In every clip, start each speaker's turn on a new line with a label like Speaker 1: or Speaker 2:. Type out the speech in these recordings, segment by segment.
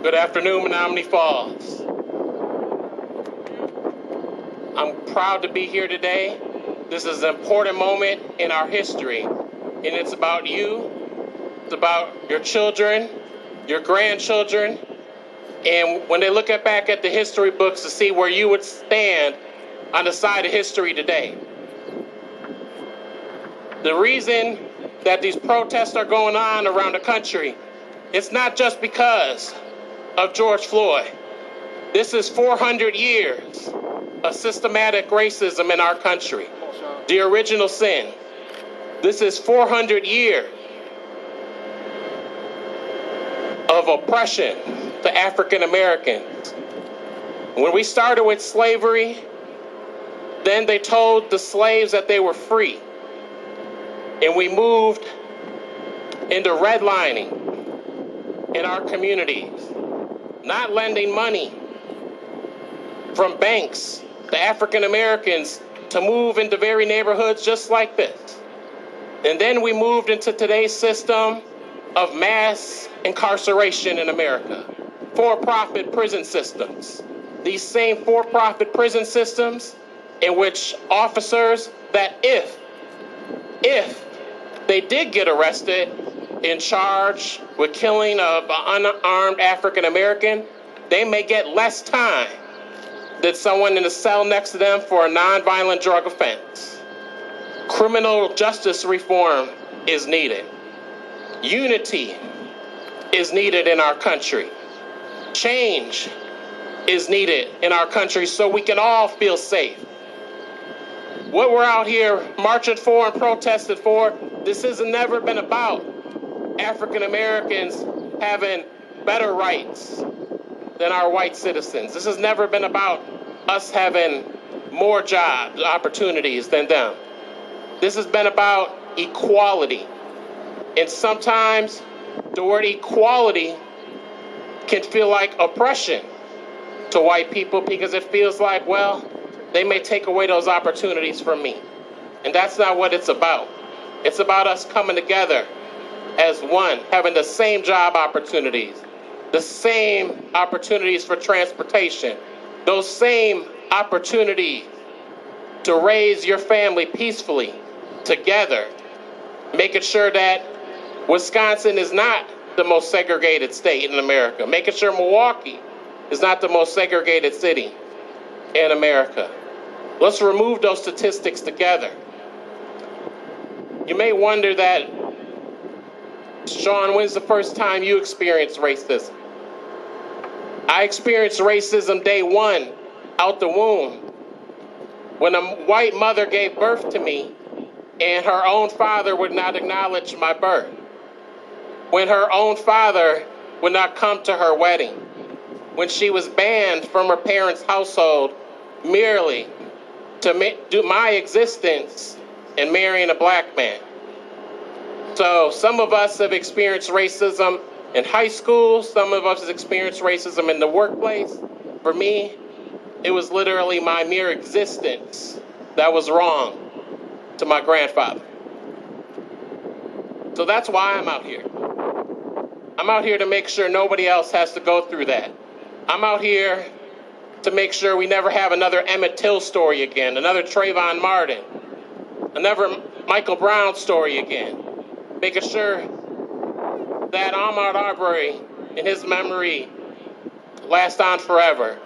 Speaker 1: Good afternoon, Menomonee Falls. I'm proud to be here today. This is an important moment in our history, and it's about you, it's about your children, your grandchildren, and when they look back at the history books to see where you would stand on the side of history today. The reason that these protests are going on around the country, it's not just because of George Floyd. This is 400 years of systematic racism in our country. The original sin. This is 400 years of oppression to African Americans. When we started with slavery, then they told the slaves that they were free. And we moved into redlining in our communities, not lending money from banks to African Americans to move into very neighborhoods just like this. And then we moved into today's system of mass incarceration in America, for-profit prison systems. These same for-profit prison systems in which officers that if they did get arrested and charged with killing of an unarmed African American, they may get less time than someone in the cell next to them for a nonviolent drug offense. Criminal justice reform is needed. Unity is needed in our country. Change is needed in our country so we can all feel safe. What we're out here marching for and protesting for, this has never been about African Americans having better rights than our white citizens. This has never been about us having more jobs, opportunities than them. This has been about equality. And sometimes the word equality can feel like oppression to white people because it feels like, well, they may take away those opportunities from me. And that's not what it's about. It's about us coming together as one, having the same job opportunities, the same opportunities for transportation, those same opportunities to raise your family peacefully together, making sure that Wisconsin is not the most segregated state in America, making sure Milwaukee is not the most segregated city in America. Let's remove those statistics together. You may wonder that, Sean, when's the first time you experienced racism? I experienced racism day one, out the womb, when a white mother gave birth to me and her own father would not acknowledge my birth. When her own father would not come to her wedding. When she was banned from her parents' household merely to do my existence in marrying a black man. So some of us have experienced racism in high school. Some of us have experienced racism in the workplace. For me, it was literally my mere existence that was wrong to my grandfather. So that's why I'm out here. I'm out here to make sure nobody else has to go through that. I'm out here to make sure we never have another Emmett Till story again, another Trayvon Martin, another Michael Brown story again. Making sure that Ahmaud Arbery and his memory last on forever,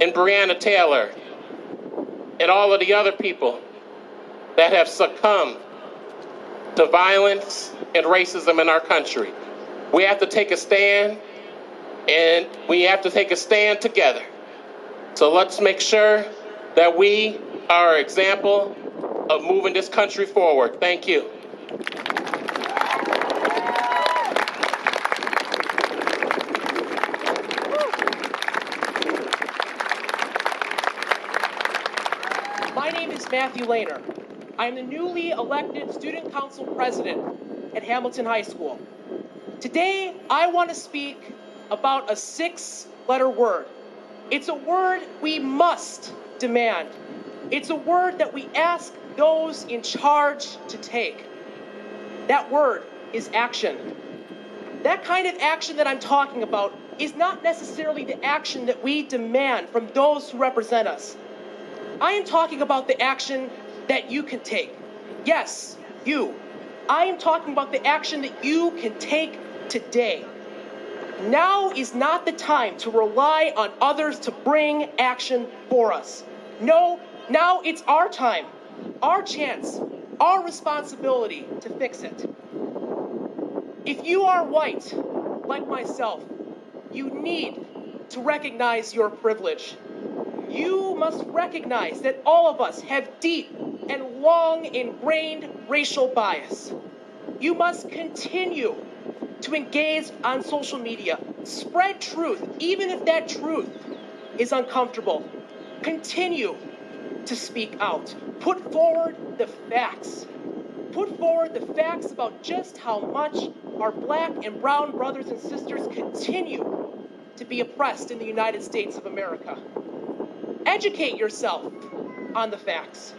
Speaker 1: and Breonna Taylor, and all of the other people that have succumbed to violence and racism in our country. We have to take a stand, and we have to take a stand together. So let's make sure that we are an example of moving this country forward. Thank you.
Speaker 2: My name is Matthew LEHNER. I am the newly elected Student Council President at Hamilton High School. Today, I want to speak about a 6-letter word. It's a word we must demand. It's a word that we ask those in charge to take. That word is action. That kind of action that I'm talking about is not necessarily the action that we demand from those who represent us. I am talking about the action that you can take. Yes, you. I am talking about the action that you can take today. Now is not the time to rely on others to bring action for us. No, now it's our time, our chance, our responsibility to fix it. If you are white, like myself, you need to recognize your privilege. You must recognize that all of us have deep and long ingrained racial bias. You must continue to engage on social media. Spread truth, even if that truth is uncomfortable. Continue to speak out. Put forward the facts. Put forward the facts about just how much our black and brown brothers and sisters continue to be oppressed in the United States of America. Educate yourself on the facts.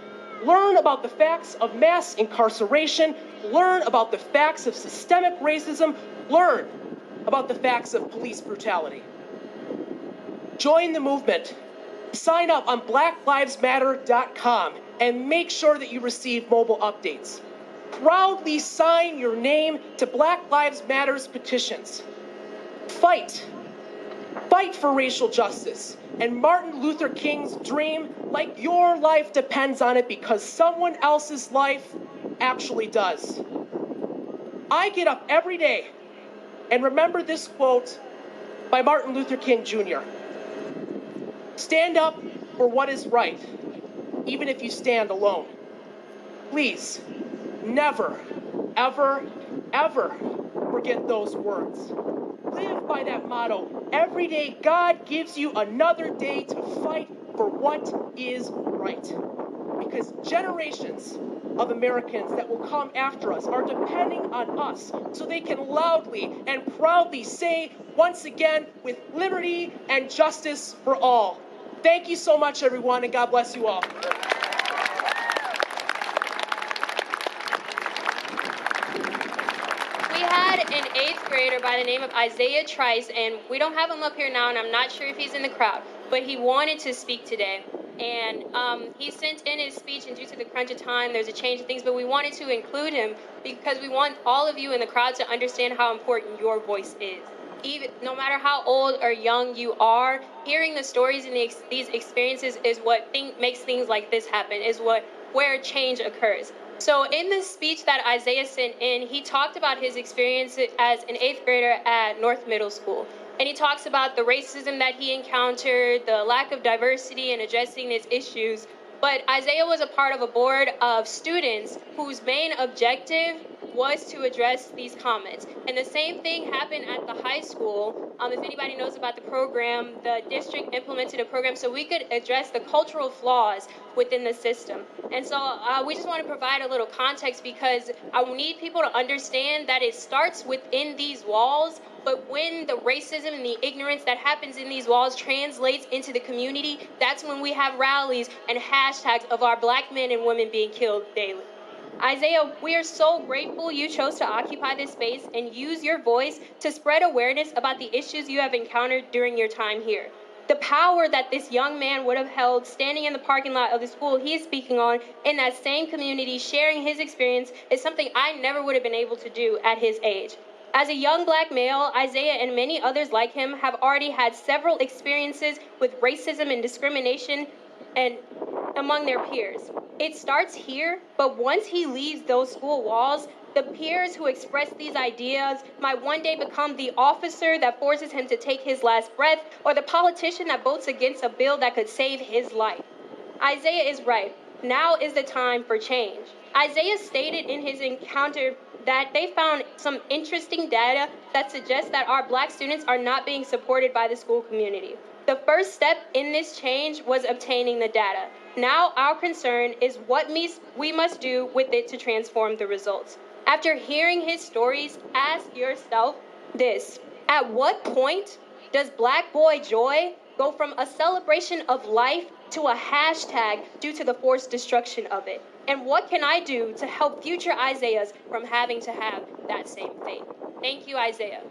Speaker 2: Learn about the facts of mass incarceration. Learn about the facts of systemic racism. Learn about the facts of police brutality. Join the movement. Sign up on blacklivesmatter.com and make sure that you receive mobile updates. Proudly sign your name to Black Lives Matter's petitions. Fight. Fight for racial justice and Martin Luther King's dream like your life depends on it, because someone else's life actually does. I get up every day and remember this quote by Martin Luther King Jr. Stand up for what is right, even if you stand alone. Please, never, ever, ever forget those words. Live by that motto. Every day, God gives you another day to fight for what is right. Because generations of Americans that will come after us are depending on us so they can loudly and proudly say once again, with liberty and justice for all. Thank you so much, everyone, and God bless you all.
Speaker 3: An 8th grader by the name of Isaiah TRICE, and we don't have him up here now, and I'm not sure if he's in the crowd, but he wanted to speak today. And he sent in his speech, and due to the crunch of time, there's a change of things, but we wanted to include him because we want all of you in the crowd to understand how important your voice is. Even no matter how old or young you are, hearing the stories and these experiences is what makes things like this happen, is where change occurs. So in the speech that Isaiah sent in, he talked about his experience as an 8th grader at North Middle School. And he talks about the racism that he encountered, the lack of diversity in addressing these issues. But Isaiah was a part of a board of students whose main objective was to address these comments. And the same thing happened at the high school. If anybody knows about the program, the district implemented a program so we could address the cultural flaws within the system. And so we just want to provide a little context, because I need people to understand that it starts within these walls, but when the racism and the ignorance that happens in these walls translates into the community, that's when we have rallies and hashtags of our black men and women being killed daily. Isaiah, we are so grateful you chose to occupy this space and use your voice to spread awareness about the issues you have encountered during your time here. The power that this young man would have held standing in the parking lot of the school he is speaking on in that same community, sharing his experience, is something I never would have been able to do at his age. As a young black male, Isaiah and many others like him have already had several experiences with racism and discrimination and among their peers. It starts here, but once he leaves those school walls, the peers who express these ideas might one day become the officer that forces him to take his last breath, or the politician that votes against a bill that could save his life. Isaiah is right. Now is the time for change. Isaiah stated in his encounter that they found some interesting data that suggests that our black students are not being supported by the school community. The first step in this change was obtaining the data. Now our concern is what we must do with it to transform the results. After hearing his stories, ask yourself this: at what point does Black Boy Joy go from a celebration of life to a hashtag due to the forced destruction of it? And what can I do to help future Isaiahs from having to have that same fate? Thank you, Isaiah.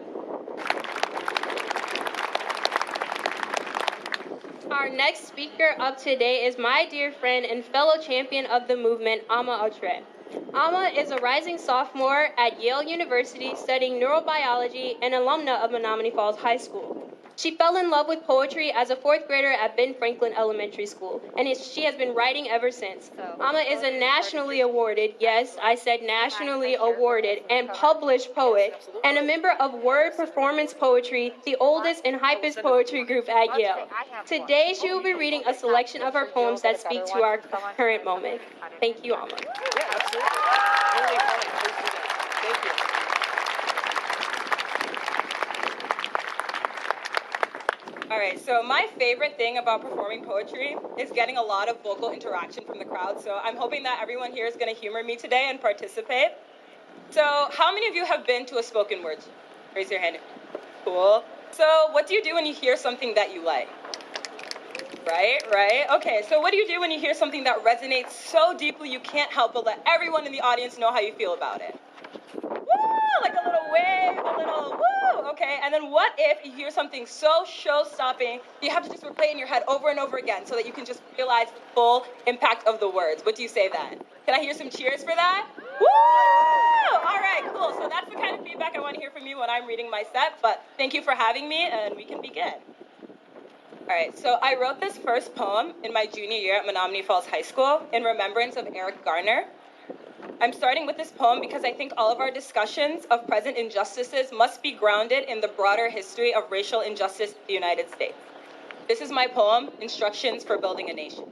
Speaker 3: Our next speaker up today is my dear friend and fellow champion of the movement, Amma. Amma is a rising sophomore at Yale University studying neurobiology and alumna of Menomonee Falls High School. She fell in love with poetry as a fourth grader at Ben Franklin Elementary School, and she has been writing ever since. Amma is a nationally awarded, yes, I said nationally awarded, and published poet, and a member of Word Performance Poetry, the oldest and hypest poetry group at Yale. Today, she will be reading a selection of her poems that speak to our current moment. Thank you, Amma.
Speaker 2: Yeah, absolutely. Really fun. Please do that. Thank you.
Speaker 4: All right, so my favorite thing about performing poetry is getting a lot of vocal interaction from the crowd. So I'm hoping that everyone here is going to humor me today and participate. So how many of you have been to a spoken word? Raise your hand. Cool. So what do you do when you hear something that you like? Right. Okay, so what do you do when you hear something that resonates so deeply you can't help but let everyone in the audience know how you feel about it? Woo! Like a little wave, a little woo! Okay, and then what if you hear something so show-stopping you have to just replay it in your head over and over again so that you can just realize the full impact of the words? What do you say then? Can I hear some cheers for that? Woo! All right, cool. So that's the kind of feedback I want to hear from you when I'm reading my set, but thank you for having me, and we can begin. All right, so I wrote this first poem in my junior year at Menomonee Falls High School in remembrance of Eric Garner. I'm starting with this poem because I think all of our discussions of present injustices must be grounded in the broader history of racial injustice in the United States. This is my poem, Instructions for Building a Nation.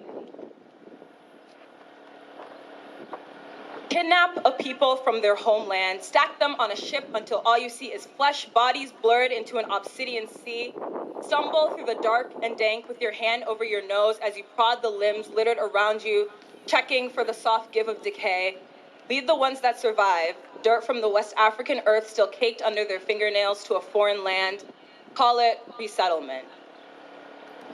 Speaker 4: Kidnap a people from their homeland, stack them on a ship until all you see is flesh, bodies blurred into an obsidian sea. Stumble through the dark and dank with your hand over your nose as you prod the limbs littered around you, checking for the soft give of decay. Lead the ones that survive, dirt from the West African earth still caked under their fingernails to a foreign land. Call it resettlement.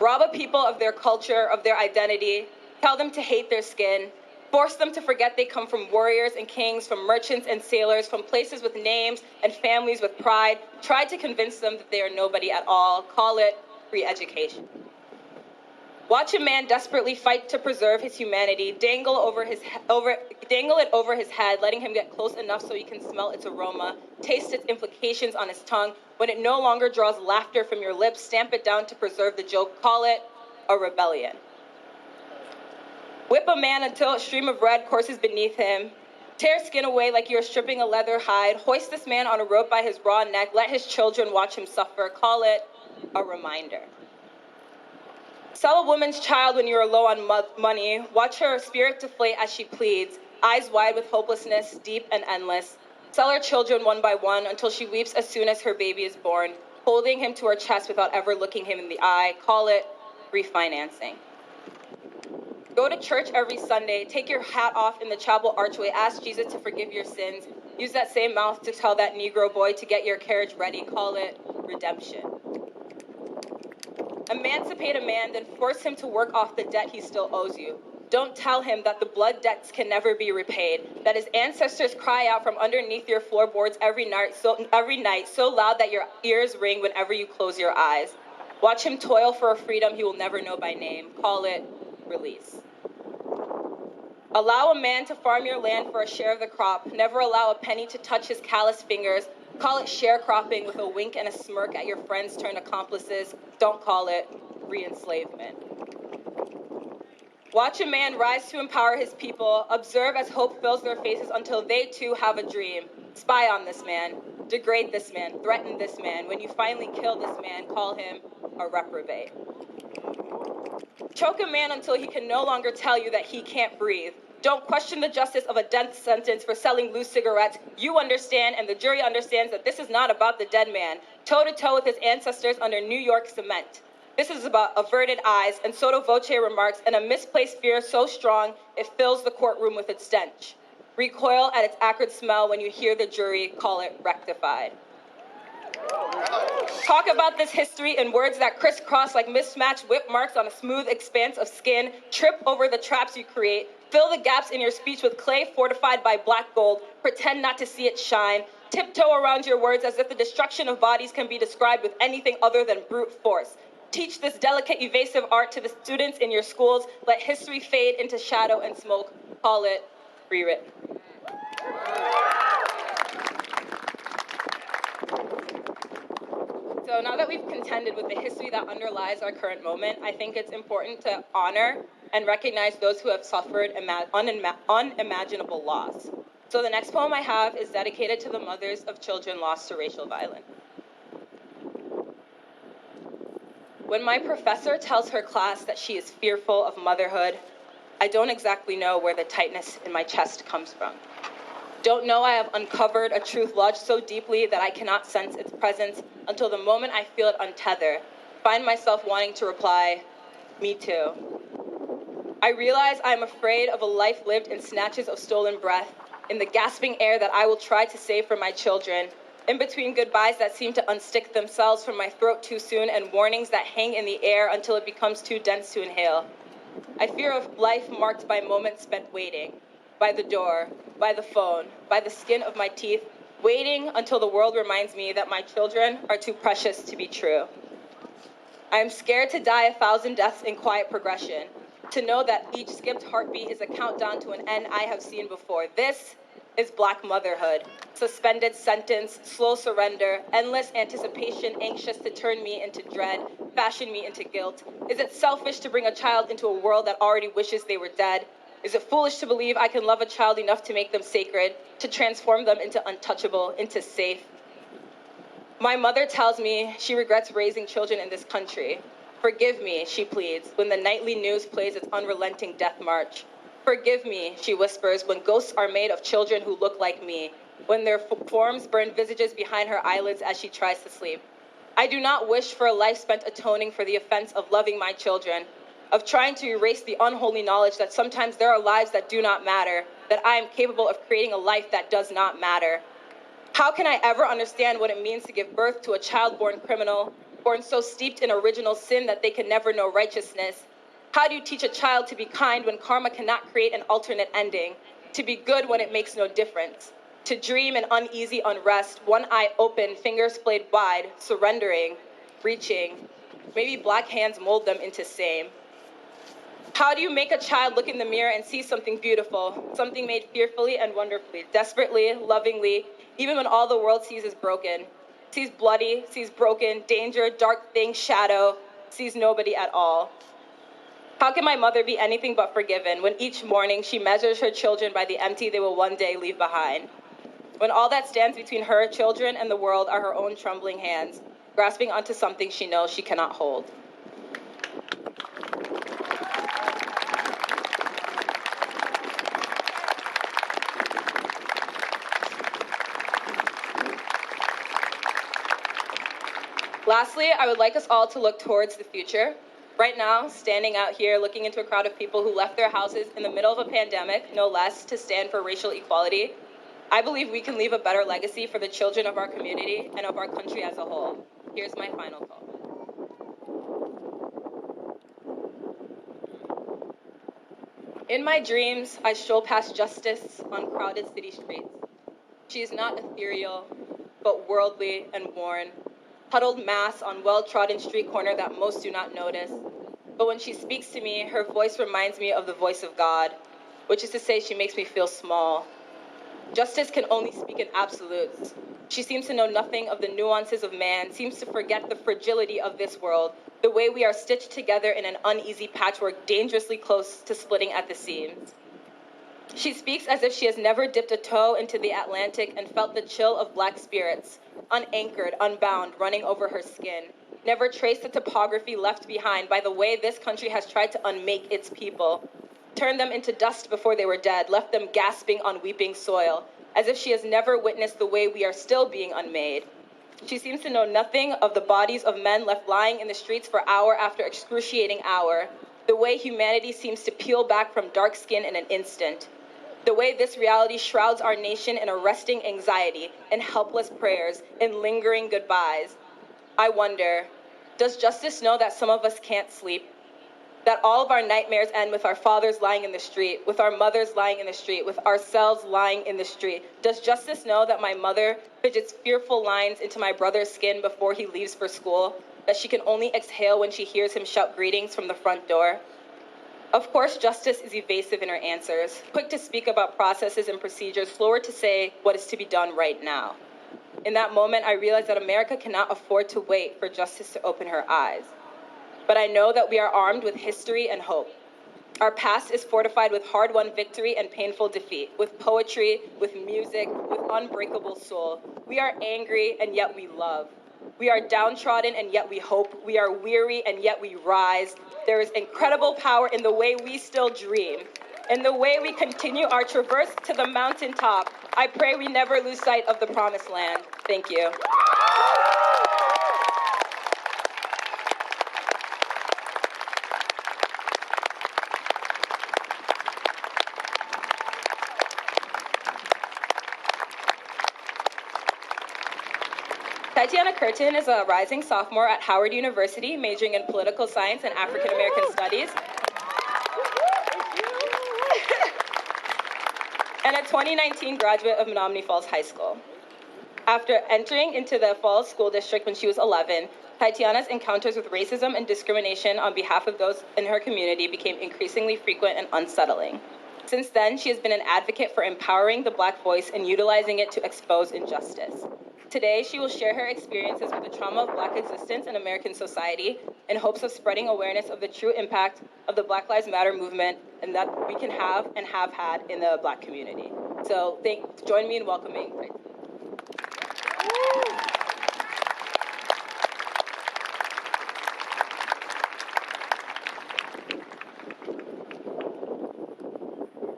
Speaker 4: Rob a people of their culture, of their identity. Tell them to hate their skin. Force them to forget they come from warriors and kings, from merchants and sailors, from places with names and families with pride. Try to convince them that they are nobody at all. Call it re-education. Watch a man desperately fight to preserve his humanity, dangle it over his head, letting him get close enough so he can smell its aroma, taste its implications on his tongue. When it no longer draws laughter from your lips, stamp it down to preserve the joke. Call it a rebellion. Whip a man until a stream of red courses beneath him. Tear skin away like you're stripping a leather hide. Hoist this man on a rope by his raw neck. Let his children watch him suffer. Call it a reminder. Sell a woman's child when you are low on money. Watch her spirit deflate as she pleads, eyes wide with hopelessness, deep and endless. Sell her children one by one until she weeps as soon as her baby is born, holding him to her chest without ever looking him in the eye. Call it refinancing. Go to church every Sunday. Take your hat off in the chapel archway. Ask Jesus to forgive your sins. Use that same mouth to tell that Negro boy to get your carriage ready. Call it redemption. Emancipate a man, then force him to work off the debt he still owes you. Don't tell him that the blood debts can never be repaid, that his ancestors cry out from underneath your floorboards every night so loud that your ears ring whenever you close your eyes. Watch him toil for a freedom he will never know by name. Call it release. Allow a man to farm your land for a share of the crop. Never allow a penny to touch his calloused fingers. Call it sharecropping with a wink and a smirk at your friends turned accomplices. Don't call it re-enslavement. Watch a man rise to empower his people. Observe as hope fills their faces until they too have a dream. Spy on this man. Degrade this man. Threaten this man. When you finally kill this man, call him a reprobate. Choke a man until he can no longer tell you that he can't breathe. Don't question the justice of a death sentence for selling loose cigarettes. You understand, and the jury understands, that this is not about the dead man, toe-to-toe with his ancestors under New York cement. This is about averted eyes, and sotto voce remarks, and a misplaced fear so strong it fills the courtroom with its stench. Recoil at its acrid smell when you hear the jury call it rectified. Talk about this history in words that crisscross like mismatched whip marks on a smooth expanse of skin. Trip over the traps you create. Fill the gaps in your speech with clay fortified by black gold. Pretend not to see it shine. Tiptoe around your words as if the destruction of bodies can be described with anything other than brute force. Teach this delicate, evasive art to the students in your schools. Let history fade into shadow and smoke. Call it rewritten. So now that we've contended with the history that underlies our current moment, I think it's important to honor and recognize those who have suffered unimaginable loss. So the next poem I have is dedicated to the mothers of children lost to racial violence. When my professor tells her class that she is fearful of motherhood, I don't exactly know where the tightness in my chest comes from. Don't know I have uncovered a truth lodged so deeply that I cannot sense its presence until the moment I feel it untether. Find myself wanting to reply, me too. I realize I am afraid of a life lived in snatches of stolen breath, in the gasping air that I will try to save for my children, in between goodbyes that seem to unstick themselves from my throat too soon and warnings that hang in the air until it becomes too dense to inhale. I fear of life marked by moments spent waiting, by the door, by the phone, by the skin of my teeth, waiting until the world reminds me that my children are too precious to be true. I am scared to die 1,000 deaths in quiet progression, to know that each skipped heartbeat is a countdown to an end I have seen before. This is Black motherhood. Suspended sentence, slow surrender, endless anticipation, anxious to turn me into dread, fashion me into guilt. Is it selfish to bring a child into a world that already wishes they were dead? Is it foolish to believe I can love a child enough to make them sacred, to transform them into untouchable, into safe? My mother tells me she regrets raising children in this country. Forgive me, she pleads, when the nightly news plays its unrelenting death march. Forgive me, she whispers, when ghosts are made of children who look like me, when their forms burn visages behind her eyelids as she tries to sleep. I do not wish for a life spent atoning for the offense of loving my children, of trying to erase the unholy knowledge that sometimes there are lives that do not matter, that I am capable of creating a life that does not matter. How can I ever understand what it means to give birth to a child-born criminal, born so steeped in original sin that they can never know righteousness? How do you teach a child to be kind when karma cannot create an alternate ending? To be good when it makes no difference? To dream in uneasy unrest, one eye open, fingers splayed wide, surrendering, reaching. Maybe Black hands mold them into same. How do you make a child look in the mirror and see something beautiful, something made fearfully and wonderfully, desperately, lovingly, even when all the world sees is broken, sees bloody, sees broken, danger, dark thing, shadow, sees nobody at all? How can my mother be anything but forgiven when each morning she measures her children by the empty they will one day leave behind? When all that stands between her children and the world are her own trembling hands, grasping onto something she knows she cannot hold. Lastly, I would like us all to look towards the future. Right now, standing out here looking into a crowd of people who left their houses in the middle of a pandemic, no less, to stand for racial equality, I believe we can leave a better legacy for the children of our community and of our country as a whole. Here's my final call. In my dreams, I stroll past justice on crowded city streets. She is not ethereal, but worldly and worn, huddled mass on well-trodden street corner that most do not notice. But when she speaks to me, her voice reminds me of the voice of God, which is to say she makes me feel small. Justice can only speak in absolutes. She seems to know nothing of the nuances of man, seems to forget the fragility of this world, the way we are stitched together in an uneasy patchwork dangerously close to splitting at the seams. She speaks as if she has never dipped a toe into the Atlantic and felt the chill of Black spirits, unanchored, unbound, running over her skin, never traced the topography left behind by the way this country has tried to unmake its people, turned them into dust before they were dead, left them gasping on weeping soil, as if she has never witnessed the way we are still being unmade. She seems to know nothing of the bodies of men left lying in the streets for hour after excruciating hour, the way humanity seems to peel back from dark skin in an instant, the way this reality shrouds our nation in arresting anxiety, in helpless prayers, in lingering goodbyes. I wonder, does justice know that some of us can't sleep? That all of our nightmares end with our fathers lying in the street, with our mothers lying in the street, with ourselves lying in the street? Does justice know that my mother fidgets fearful lines into my brother's skin before he leaves for school? that she can only exhale when she hears him shout greetings from the front door. Of course, Justice is evasive in her answers, quick to speak about processes and procedures, slower to say what is to be done right now. In that moment, I realized that America cannot afford to wait for justice to open her eyes. But I know that we are armed with history and hope. Our past is fortified with hard-won victory and painful defeat, with poetry, with music, with unbreakable soul. We are angry, and yet we love. We are downtrodden, and yet we hope. We are weary, and yet we rise. There is incredible power in the way we still dream, in the way we continue our traverse to the mountaintop. I pray we never lose sight of the promised land. Thank you. Tytiana Curtin is a rising sophomore at Howard University, majoring in political science and African American studies. And a 2019 graduate of Menomonee Falls High School. After entering into the Falls School District when she was 11, Tytiana's encounters with racism and discrimination on behalf of those in her community became increasingly frequent and unsettling. Since then, she has been an advocate for empowering the Black voice and utilizing it to expose injustice. Today, she will share her experiences with the trauma of Black existence in American society in hopes of spreading awareness of the true impact of the Black Lives Matter movement and that we can have and have had in the Black community. So join me in welcoming.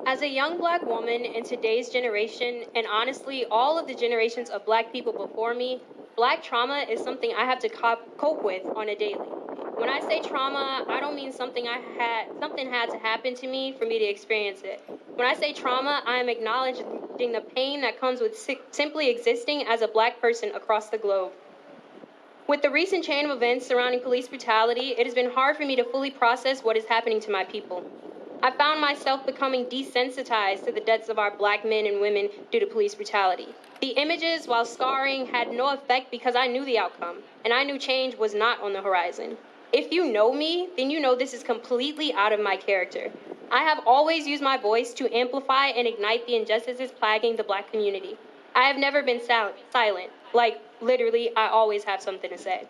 Speaker 3: As a young Black woman in today's generation, and honestly, all of the generations of Black people before me, Black trauma is something I have to cope with on a daily. When I say trauma, I don't mean something had to happen to me for me to experience it. When I say trauma, I am acknowledging the pain that comes with simply existing as a Black person across the globe. With the recent chain of events surrounding police brutality, it has been hard for me to fully process what is happening to my people. I found myself becoming desensitized to the deaths of our Black men and women due to police brutality. The images, while scarring, had no effect because I knew the outcome, and I knew change was not on the horizon. If you know me, then you know this is completely out of my character. I have always used my voice to amplify and ignite the injustices plaguing the Black community. I have never been silent. Like, literally, I always have something to say.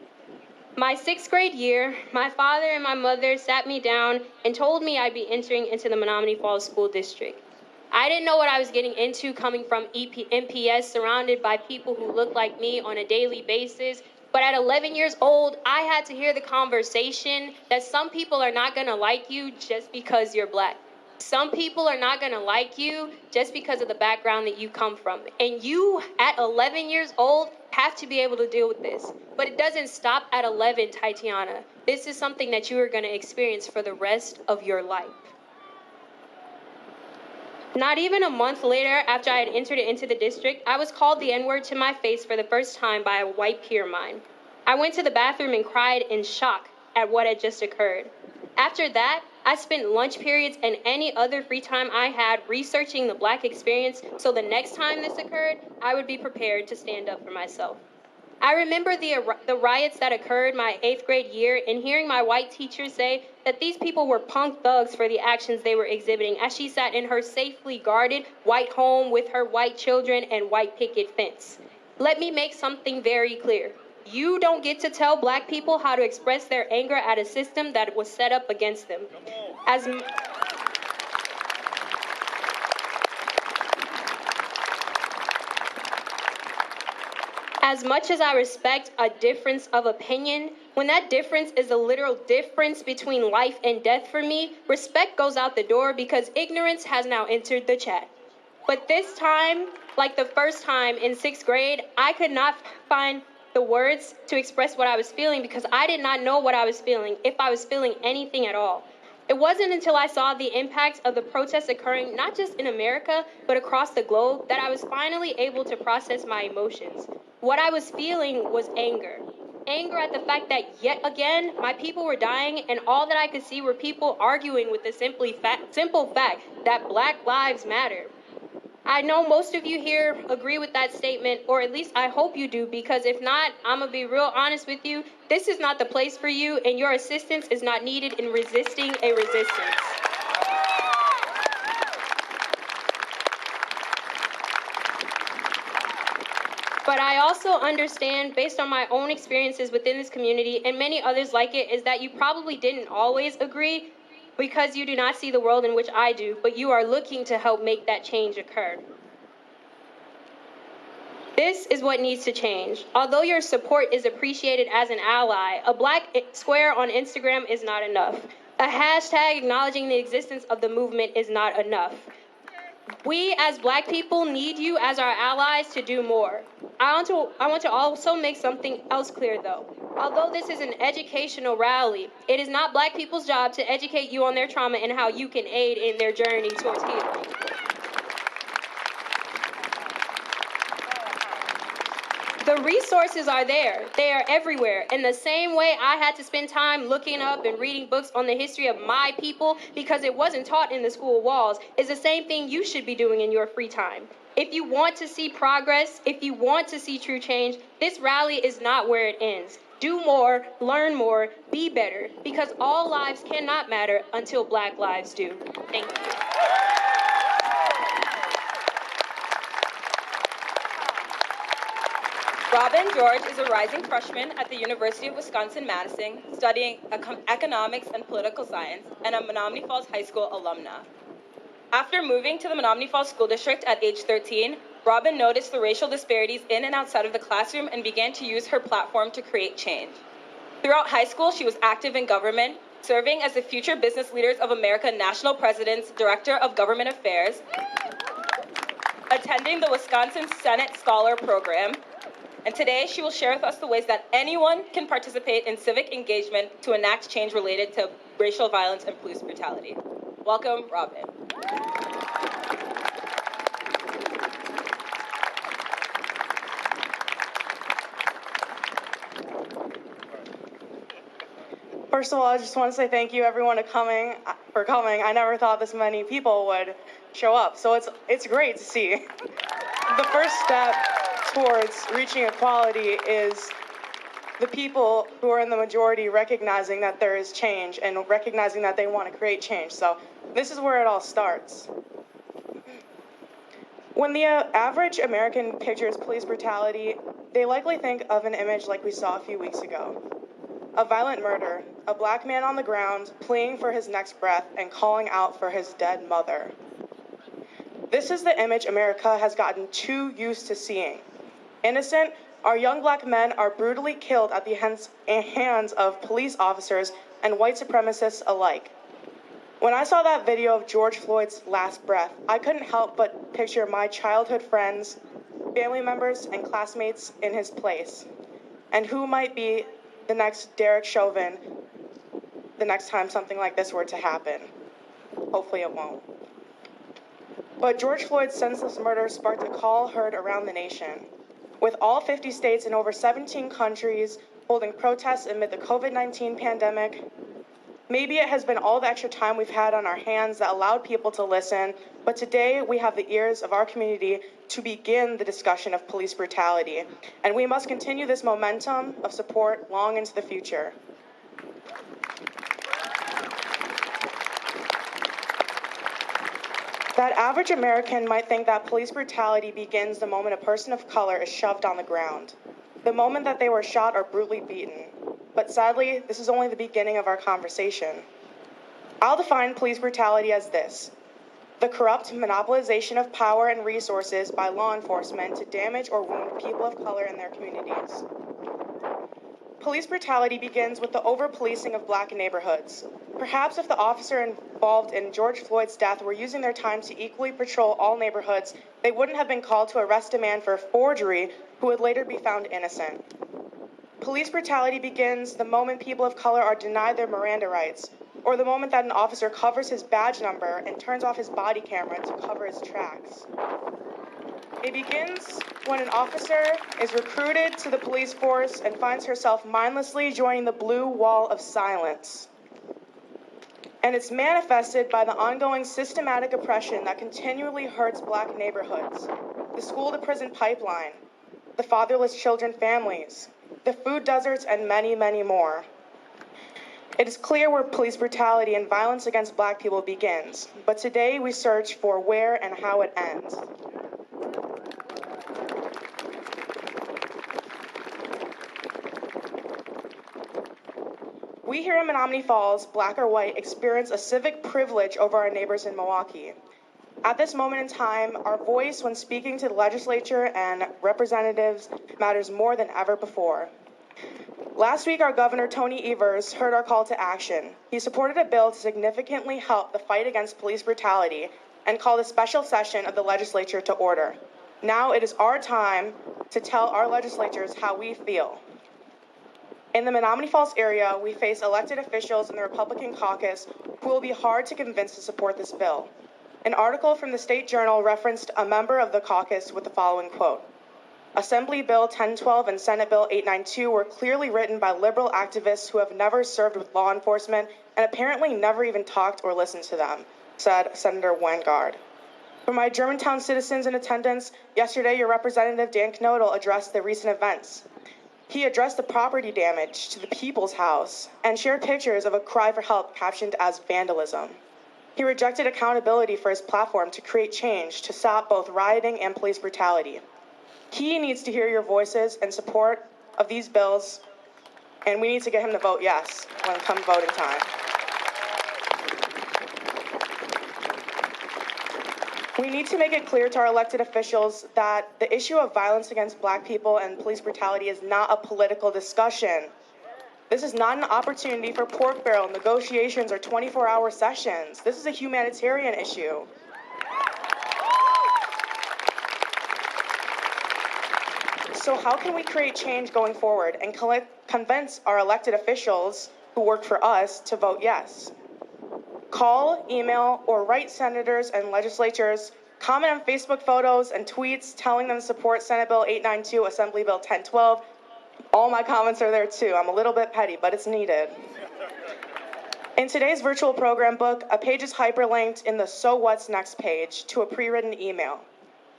Speaker 3: My 6th grade year, my father and my mother sat me down and told me I'd be entering into the Menomonee Falls School District. I didn't know what I was getting into coming from MPS, surrounded by people who looked like me on a daily basis. But at 11 years old, I had to hear the conversation that some people are not gonna like you just because you're Black. Some people are not gonna like you just because of the background that you come from. And you, at 11 years old, have to be able to deal with this. But it doesn't stop at 11, Tytiana. This is something that you are gonna experience for the rest of your life. Not even a month later, after I had entered into the district, I was called the N-word to my face for the first time by a white peer of mine. I went to the bathroom and cried in shock at what had just occurred. After that, I spent lunch periods and any other free time I had researching the Black experience, so the next time this occurred, I would be prepared to stand up for myself. I remember the riots that occurred my 8th grade year and hearing my white teacher say that these people were punk thugs for the actions they were exhibiting as she sat in her safely guarded white home with her white children and white picket fence. Let me make something very clear. You don't get to tell Black people how to express their anger at a system that was set up against them. As much as I respect a difference of opinion, when that difference is a literal difference between life and death for me, respect goes out the door because ignorance has now entered the chat. But this time, like the first time in 6th grade, I could not find the words to express what I was feeling because I did not know what I was feeling, if I was feeling anything at all. It wasn't until I saw the impact of the protests occurring not just in America, but across the globe, that I was finally able to process my emotions. What I was feeling was anger. Anger at the fact that yet again, my people were dying and all that I could see were people arguing with the simple fact that Black lives matter. I know most of you here agree with that statement, or at least I hope you do, because if not, I'm gonna be real honest with you. This is not the place for you, and your assistance is not needed in resisting a resistance. But I also understand, based on my own experiences within this community and many others like it, is that you probably didn't always agree because you do not see the world in which I do, but you are looking to help make that change occur. This is what needs to change. Although your support is appreciated as an ally, a black square on Instagram is not enough. A hashtag acknowledging the existence of the movement is not enough. We as black people need you as our allies to do more. I want to also make something else clear though. Although this is an educational rally, it is not black people's job to educate you on their trauma and how you can aid in their journey towards healing. The resources are there. They are everywhere. In the same way I had to spend time looking up and reading books on the history of my people because it wasn't taught in the school walls, is the same thing you should be doing in your free time. If you want to see progress, if you want to see true change, this rally is not where it ends. Do more, learn more, be better, because all lives cannot matter until black lives do. Thank you.
Speaker 4: Robyn George is a rising freshman at the University of Wisconsin-Madison, studying economics and political science, and a Menomonee Falls High School alumna. After moving to the Menomonee Falls School District at age 13, Robyn noticed the racial disparities in and outside of the classroom and began to use her platform to create change. Throughout high school, she was active in government, serving as the Future Business Leaders of America National President's Director of Government Affairs, attending the Wisconsin Senate Scholar Program, and today she will share with us the ways that anyone can participate in civic engagement to enact change related to racial violence and police brutality. Welcome, Robyn.
Speaker 5: First of all, I just want to say thank you everyone for coming. I never thought this many people would show up, so it's great to see. The first step towards reaching equality is the people who are in the majority recognizing that there is change and recognizing that they want to create change. So this is where it all starts. When the average American pictures police brutality, they likely think of an image like we saw a few weeks ago. A violent murder, a black man on the ground pleading for his next breath and calling out for his dead mother. This is the image America has gotten too used to seeing. Innocent, our young black men are brutally killed at the hands of police officers and white supremacists alike. When I saw that video of George Floyd's last breath, I couldn't help but picture my childhood friends, family members, and classmates in his place, and who might be the next Derek Chauvin the next time something like this were to happen. Hopefully it won't. But George Floyd's senseless murder sparked a call heard around the nation. With all 50 states and over 17 countries holding protests amid the COVID-19 pandemic, maybe it has been all the extra time we've had on our hands that allowed people to listen, but today we have the ears of our community to begin the discussion of police brutality, and we must continue this momentum of support long into the future. That average American might think that police brutality begins the moment a person of color is shoved on the ground, the moment that they were shot or brutally beaten. But sadly, this is only the beginning of our conversation. I'll define police brutality as this: the corrupt monopolization of power and resources by law enforcement to damage or wound people of color in their communities. Police brutality begins with the over-policing of black neighborhoods. Perhaps if the officer involved in George Floyd's death were using their time to equally patrol all neighborhoods, they wouldn't have been called to arrest a man for forgery who would later be found innocent. Police brutality begins the moment people of color are denied their Miranda rights, or the moment that an officer covers his badge number and turns off his body camera to cover his tracks. It begins when an officer is recruited to the police force and finds herself mindlessly joining the blue wall of silence. And it's manifested by the ongoing systematic oppression that continually hurts Black neighborhoods, the school-to-prison pipeline, the fatherless children families, the food deserts, and many, many more. It is clear where police brutality and violence against Black people begins, but today we search for where and how it ends. We here in Menomonee Falls, Black or white, experience a civic privilege over our neighbors in Milwaukee. At this moment in time, our voice when speaking to the legislature and representatives matters more than ever before. Last week, our Governor, Tony Evers, heard our call to action. He supported a bill to significantly help the fight against police brutality and called a special session of the legislature to order. Now it is our time to tell our legislators how we feel. In the Menomonee Falls area, we face elected officials in the Republican caucus who will be hard to convince to support this bill. An article from the State Journal referenced a member of the caucus with the following quote: Assembly Bill 1012 and Senate Bill 892 were clearly written by liberal activists who have never served with law enforcement and apparently never even talked or listened to them, said Senator Weingard. For my Germantown citizens in attendance, yesterday your Representative Dan Knodel addressed the recent events. He addressed the property damage to the People's House and shared pictures of a cry for help captioned as vandalism. He rejected accountability for his platform to create change to stop both rioting and police brutality. He needs to hear your voices in support of these bills, and we need to get him to vote yes when it comes voting time. We need to make it clear to our elected officials that the issue of violence against Black people and police brutality is not a political discussion. This is not an opportunity for pork barrel negotiations or 24-hour sessions. This is a humanitarian issue. So how can we create change going forward and convince our elected officials who work for us to vote yes? Call, email, or write senators and legislatures, comment on Facebook photos and tweets telling them to support Senate Bill 892, Assembly Bill 1012. All my comments are there too. I'm a little bit petty, but it's needed. In today's virtual program book, a page is hyperlinked in the So What's Next page to a pre-written email.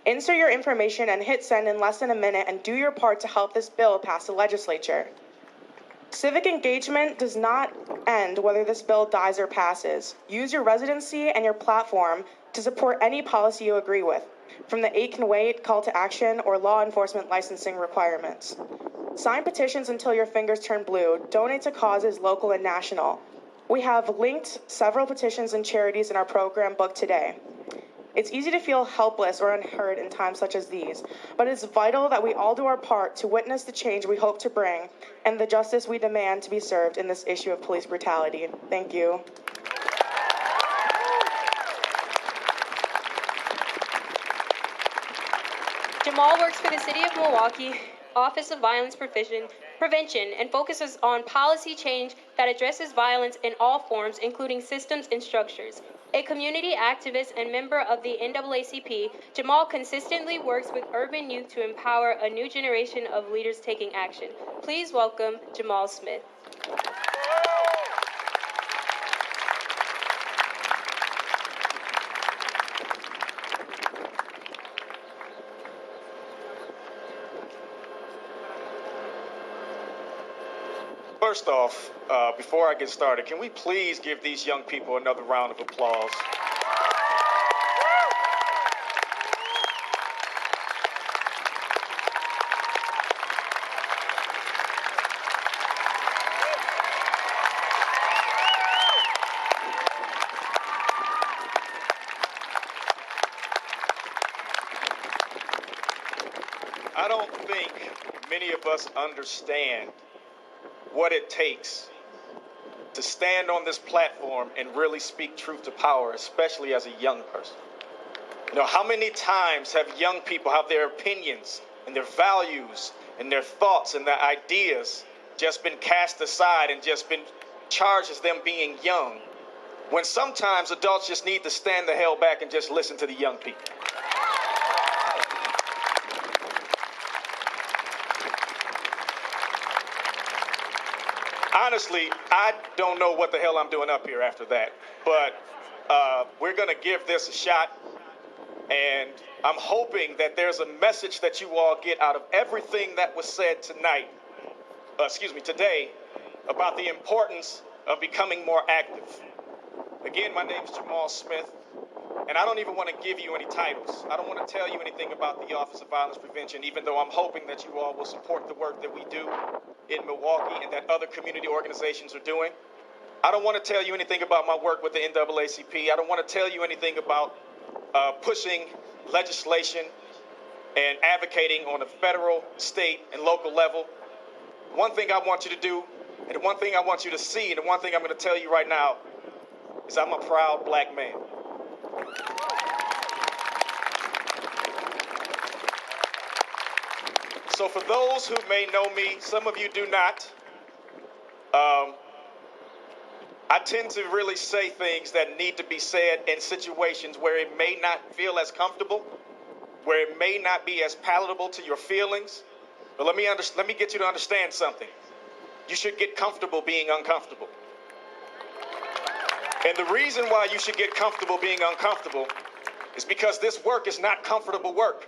Speaker 5: Insert your information and hit send in less than a minute and do your part to help this bill pass the legislature. Civic engagement does not end whether this bill dies or passes. Use your residency and your platform to support any policy you agree with, from the 8 Can Wait call to action or law enforcement licensing requirements. Sign petitions until your fingers turn blue. Donate to causes local and national. We have linked several petitions and charities in our program book today. It's easy to feel helpless or unheard in times such as these, but it's vital that we all do our part to witness the change we hope to bring and the justice we demand to be served in this issue of police brutality. Thank you.
Speaker 3: Jamaal works for the City of Milwaukee Office of Violence Prevention and focuses on policy change that addresses violence in all forms, including systems and structures. A community activist and member of the NAACP, Jamaal consistently works with urban youth to empower a new generation of leaders taking action. Please welcome Jamaal Smith.
Speaker 6: First off, before I get started, can we please give these young people another round of applause? I don't think many of us understand what it takes to stand on this platform and really speak truth to power, especially as a young person. You know, how many times have young people have their opinions and their values and their thoughts and their ideas just been cast aside and just been charged as them being young, when sometimes adults just need to stand the hell back and just listen to the young people. Honestly, I don't know what the hell I'm doing up here after that. but we're going to give this a shot. And I'm hoping that there's a message that you all get out of everything that was said today, about the importance of becoming more active. Again, my name is Jamaal Smith, and I don't even want to give you any titles. I don't want to tell you anything about the Office of Violence Prevention, even though I'm hoping that you all will support the work that we do in Milwaukee and that other community organizations are doing. I don't want to tell you anything about my work with the NAACP. I don't want to tell you anything about pushing legislation and advocating on a federal, state, and local level. One thing I want you to do, and the one thing I want you to see, and the one thing I'm going to tell you right now is I'm a proud black man. So for those who may know me, some of you do not, I tend to really say things that need to be said in situations where it may not feel as comfortable, where it may not be as palatable to your feelings. But let me get you to understand something. You should get comfortable being uncomfortable. And the reason why you should get comfortable being uncomfortable is because this work is not comfortable work.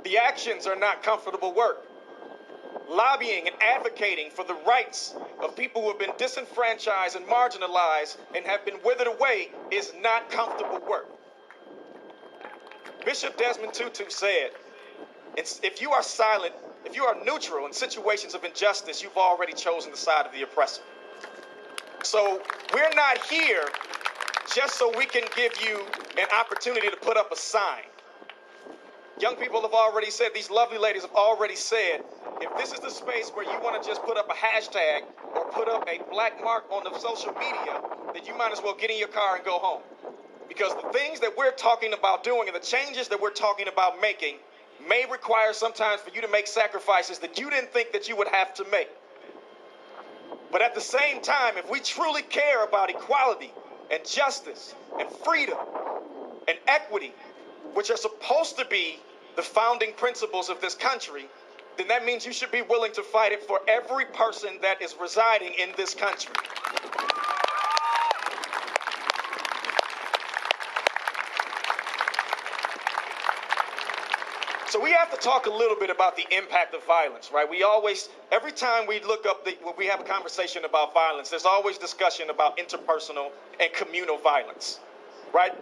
Speaker 6: The actions are not comfortable work. Lobbying and advocating for the rights of people who have been disenfranchised and marginalized and have been withered away is not comfortable work. Bishop Desmond Tutu said, if you are silent, if you are neutral in situations of injustice, you've already chosen the side of the oppressor. So we're not here just so we can give you an opportunity to put up a sign. Young people have already said, these lovely ladies have already said, if this is the space where you want to just put up a hashtag or put up a black mark on the social media, then you might as well get in your car and go home. Because the things that we're talking about doing and the changes that we're talking about making may require sometimes for you to make sacrifices that you didn't think that you would have to make. But at the same time, if we truly care about equality and justice and freedom and equity, which are supposed to be the founding principles of this country, then that means you should be willing to fight it for every person that is residing in this country. So we have to talk a little bit about the impact of violence, right? We always, every time we look up, when we have a conversation about violence, there's always discussion about interpersonal and communal violence, right?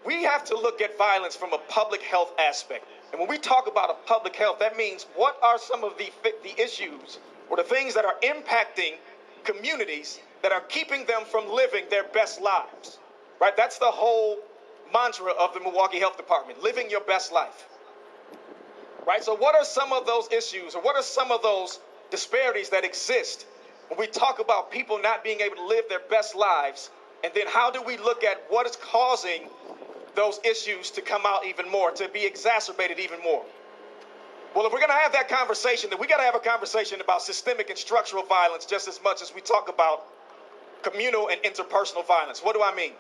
Speaker 6: We have to look at violence from a public health aspect. And when we talk about a public health, that means what are some of the issues or the things that are impacting communities that are keeping them from living their best lives, right? That's the whole mantra of the Milwaukee Health Department, living your best life. Right? So what are some of those issues, or what are some of those disparities that exist when we talk about people not being able to live their best lives? And then how do we look at what is causing those issues to come out even more, to be exacerbated even more? Well, if we're going to have that conversation, then we got to have a conversation about systemic and structural violence just as much as we talk about communal and interpersonal violence. What do I mean?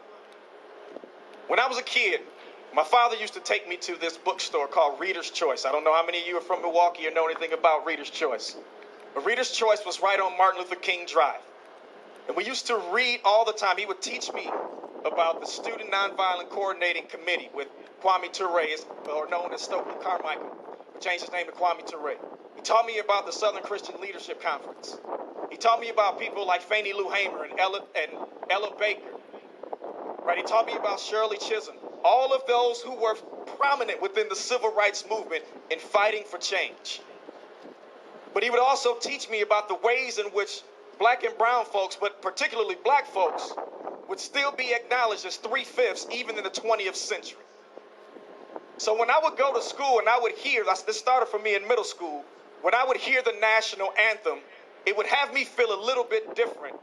Speaker 6: When I was a kid, my father used to take me to this bookstore called Reader's Choice. I don't know how many of you are from Milwaukee or know anything about Reader's Choice. But Reader's Choice was right on Martin Luther King Drive. And we used to read all the time. He would teach me about the Student Nonviolent Coordinating Committee with Kwame Ture, or known as Stokely Carmichael. He changed his name to Kwame Ture. He taught me about the Southern Christian Leadership Conference. He taught me about people like Fannie Lou Hamer and Ella Baker. Right? He taught me about Shirley Chisholm. All of those who were prominent within the civil rights movement in fighting for change. But he would also teach me about the ways in which black and brown folks, but particularly black folks, would still be acknowledged as 3/5 even in the 20th century. So when I would go to school and I would hear, this started for me in middle school, when I would hear the national anthem, it would have me feel a little bit different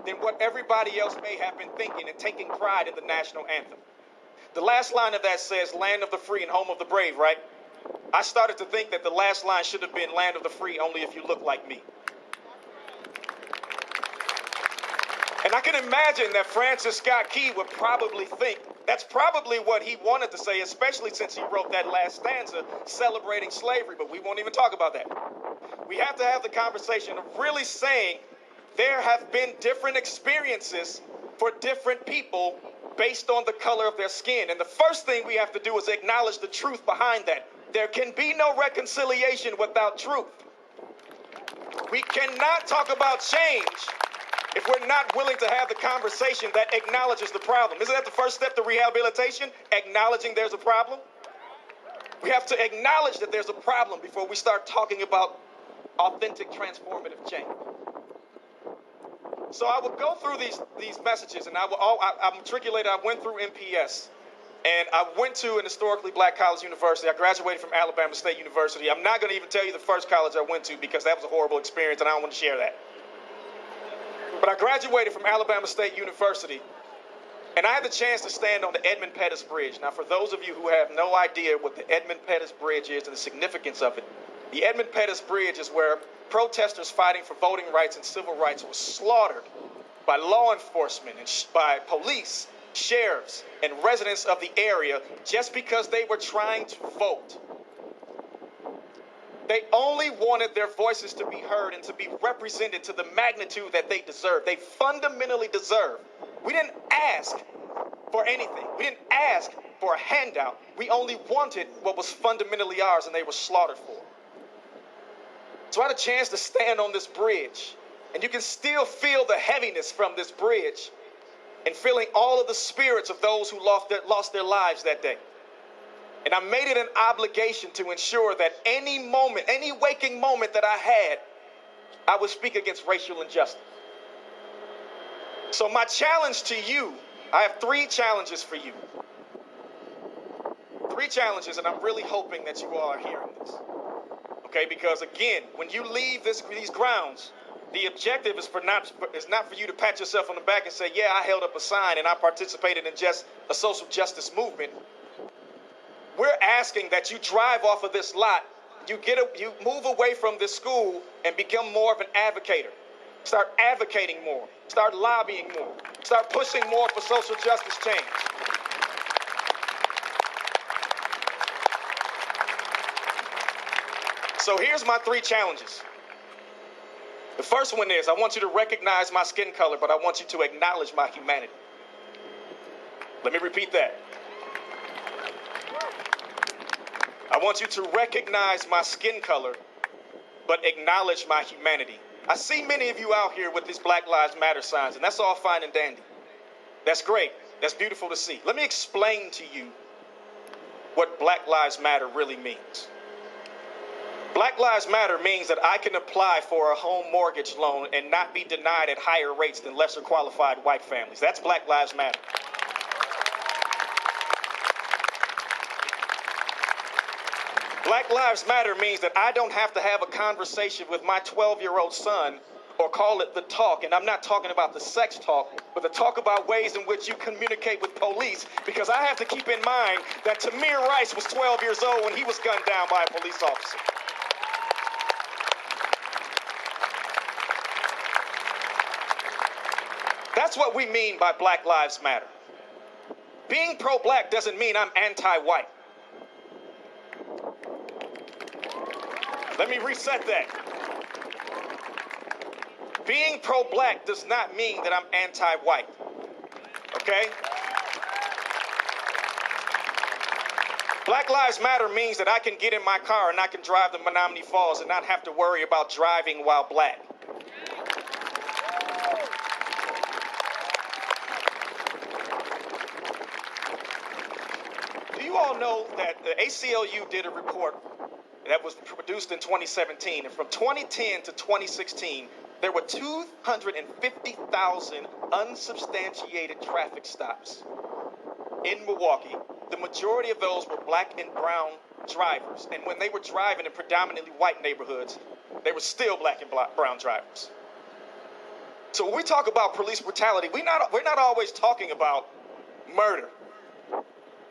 Speaker 6: than what everybody else may have been thinking and taking pride in the national anthem. The last line of that says, land of the free and home of the brave, right? I started to think that the last line should have been land of the free only if you look like me. And I can imagine that Francis Scott Key would probably think that's probably what he wanted to say, especially since he wrote that last stanza celebrating slavery, but we won't even talk about that. We have to have the conversation of really saying there have been different experiences for different people based on the color of their skin. And the first thing we have to do is acknowledge the truth behind that. There can be no reconciliation without truth. We cannot talk about change if we're not willing to have the conversation that acknowledges the problem. Isn't that the first step to rehabilitation? Acknowledging there's a problem? We have to acknowledge that there's a problem before we start talking about authentic transformative change. So I would go through these messages, and I'm matriculated. I went through MPS, and I went to an historically black college university. I graduated from Alabama State University. I'm not going to even tell you the first college I went to because that was a horrible experience, and I don't want to share that. But I graduated from Alabama State University, and I had the chance to stand on the Edmund Pettus Bridge. Now, for those of you who have no idea what the Edmund Pettus Bridge is and the significance of it, the Edmund Pettus Bridge is where protesters fighting for voting rights and civil rights were slaughtered by law enforcement and by police, sheriffs, and residents of the area just because they were trying to vote. They only wanted their voices to be heard and to be represented to the magnitude that they deserve. They fundamentally deserve. We didn't ask for anything. We didn't ask for a handout. We only wanted what was fundamentally ours, and they were slaughtered for it. So I had a chance to stand on this bridge, and you can still feel the heaviness from this bridge and feeling all of the spirits of those who lost their lives that day. And I made it an obligation to ensure that any moment, any waking moment that I had, I would speak against racial injustice. So my challenge to you, I have 3 challenges for you. 3 challenges, and I'm really hoping that you all are hearing this. Okay, because again, when you leave these grounds, the objective is not for you to pat yourself on the back and say, yeah, I held up a sign and I participated in just a social justice movement. We're asking that you drive off of this lot, you move away from this school and become more of an advocator. Start advocating more. Start lobbying more. Start pushing more for social justice change. So here's my 3 challenges. The first one is, I want you to recognize my skin color, but I want you to acknowledge my humanity. Let me repeat that. I want you to recognize my skin color, but acknowledge my humanity. I see many of you out here with these Black Lives Matter signs, and that's all fine and dandy. That's great. That's beautiful to see. Let me explain to you what Black Lives Matter really means. Black Lives Matter means that I can apply for a home mortgage loan and not be denied at higher rates than lesser qualified white families. That's Black Lives Matter. Black Lives Matter means that I don't have to have a conversation with my 12-year-old son or call it the talk. And I'm not talking about the sex talk, but the talk about ways in which you communicate with police, because I have to keep in mind that Tamir Rice was 12 years old when he was gunned down by a police officer. That's what we mean by Black Lives Matter. Being pro-black doesn't mean I'm anti-white. Let me reset that. Being pro-black does not mean that I'm anti-white. Okay? Black Lives Matter means that I can get in my car and I can drive to Menomonee Falls and not have to worry about driving while black. Do you all know that the ACLU did a report that was produced in 2017, and from 2010 to 2016, there were 250,000 unsubstantiated traffic stops in Milwaukee. The majority of those were black and brown drivers, and when they were driving in predominantly white neighborhoods, they were still black and brown drivers. So when we talk about police brutality, we're not always talking about murder.